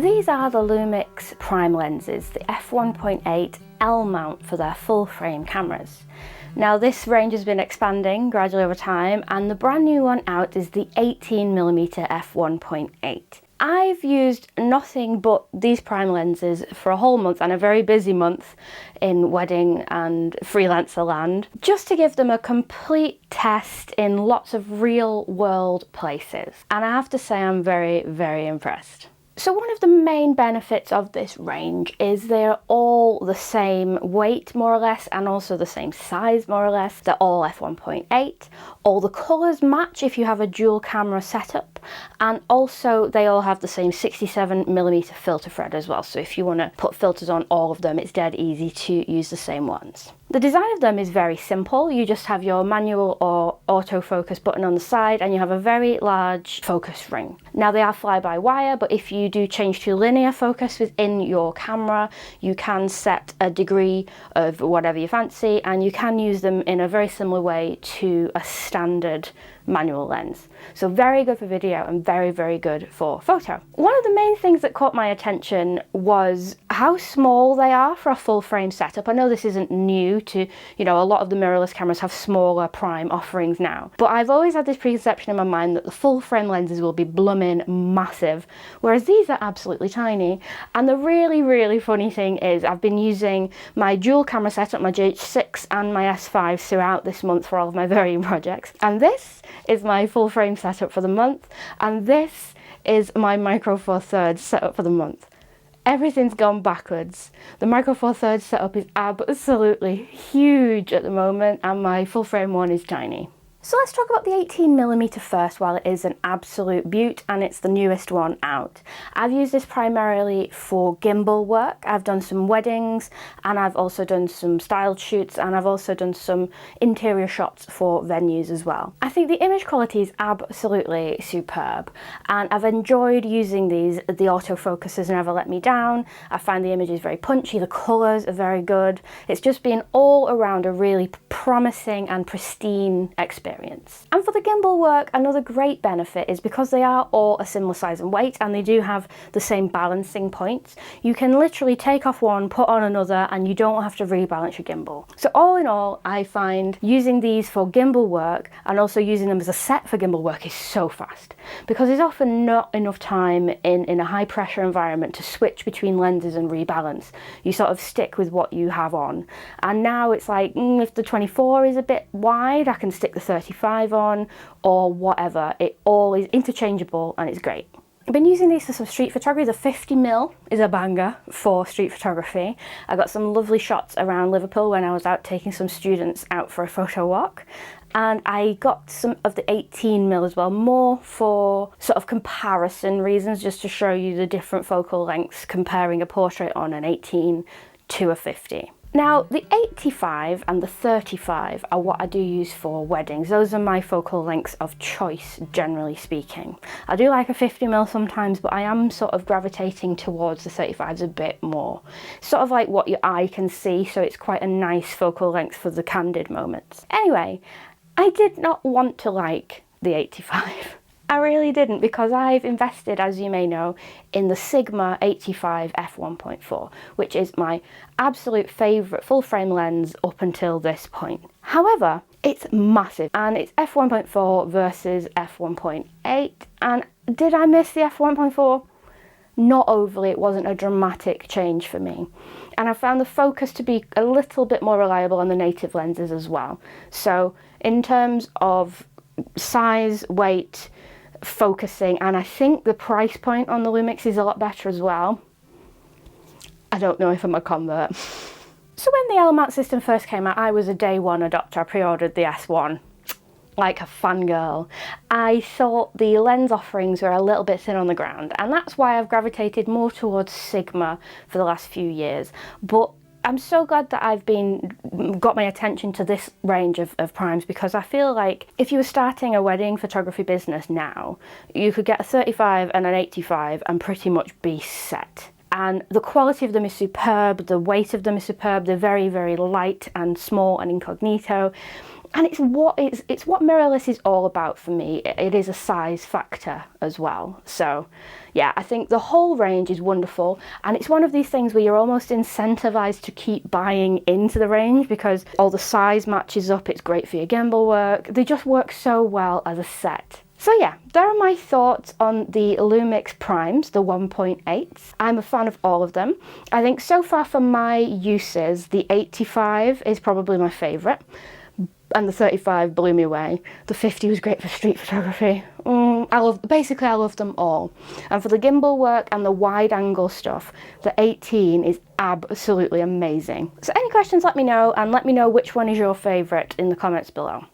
These are the Lumix prime lenses, the f1.8 L mount for their full frame cameras. Now this range has been expanding gradually over time, and the brand new one out is the 18mm f1.8. I've used nothing but these prime lenses for a whole month, and a very busy month in wedding and freelancer land, just to give them a complete test in lots of real world places. And I have to say I'm very, very impressed. So one of the main benefits of this range is they're all the same weight more or less, and also the same size more or less. They're all f1.8. All the colours match if you have a dual camera setup, and also they all have the same 67mm filter thread as well. So if you want to put filters on all of them, it's dead easy to use the same ones. The design of them is very simple. You just have your manual or autofocus button on the side, and you have a very large focus ring. Now they are fly-by-wire, but if you do change to linear focus within your camera, you can set a degree of whatever you fancy, and you can use them in a very similar way to a standard manual lens. So very good for video and very, very good for photo. One of the main things that caught my attention was how small they are for a full frame setup. I know this isn't new to, a lot of the mirrorless cameras have smaller prime offerings now, but I've always had this preconception in my mind that the full frame lenses will be blooming massive, whereas these are absolutely tiny. And the really, really funny thing is I've been using my dual camera setup, my GH6 and my S5 throughout this month for all of my varying projects, and this is my full frame setup for the month, and this is my Micro Four Thirds setup for the month. Everything's gone backwards. The Micro Four Thirds setup is absolutely huge at the moment, and my full frame one is tiny. So let's talk about the 18mm first, while it is an absolute beaut and it's the newest one out. I've used this primarily for gimbal work. I've done some weddings, and I've also done some styled shoots, and I've also done some interior shots for venues as well. I think the image quality is absolutely superb, and I've enjoyed using these. The autofocus has never let me down. I find the images very punchy, the colours are very good. It's just been all around a really promising and pristine experience. And for the gimbal work, another great benefit is because they are all a similar size and weight, and they do have the same balancing points, you can literally take off one, put on another, and you don't have to rebalance your gimbal. So all in all, I find using these for gimbal work and also using them as a set for gimbal work is so fast, because there's often not enough time in a high pressure environment to switch between lenses and rebalance. You sort of stick with what you have on. And now it's like, if the 24 is a bit wide, I can stick the 35 on, or whatever. It all is interchangeable and it's great. I've been using these for some street photography. The 50mm is a banger for street photography. I got some lovely shots around Liverpool when I was out taking some students out for a photo walk. And I got some of the 18mm as well, more for sort of comparison reasons, just to show you the different focal lengths comparing a portrait on an 18 to a 50. Now, the 85 and the 35 are what I do use for weddings. Those are my focal lengths of choice, generally speaking. I do like a 50mm sometimes, but I am sort of gravitating towards the 35s a bit more. Sort of like what your eye can see, so it's quite a nice focal length for the candid moments. Anyway, I did not want to like the 85. I really didn't, because I've invested, as you may know, in the Sigma 85 f1.4, which is my absolute favourite full frame lens up until this point. However, it's massive, and it's f1.4 versus f1.8, and did I miss the f1.4? Not overly. It wasn't a dramatic change for me. And I found the focus to be a little bit more reliable on the native lenses as well. So in terms of size, weight, focusing, and I think the price point on the Lumix is a lot better as well. I don't know if I'm a convert. So when the L mount system first came out, I was a day one adopter. I pre-ordered the S1 like a fangirl. I thought the lens offerings were a little bit thin on the ground, and that's why I've gravitated more towards Sigma for the last few years. But I'm so glad that I've got my attention to this range of primes, because I feel like if you were starting a wedding photography business now, you could get a 35 and an 85 and pretty much be set. And the quality of them is superb, the weight of them is superb, they're very, very light and small and incognito. And it's what mirrorless is all about for me. It is a size factor as well. So yeah, I think the whole range is wonderful, and it's one of these things where you're almost incentivized to keep buying into the range because all the size matches up. It's great for your gimbal work. They just work so well as a set. So yeah, there are my thoughts on the Lumix primes, the 1.8s. I'm a fan of all of them. I think so far for my uses, the 85 is probably my favorite, and the 35 blew me away. The 50 was great for street photography. I love them all. And for the gimbal work and the wide angle stuff, the 18 is absolutely amazing. So any questions, let me know, and let me know which one is your favorite in the comments below.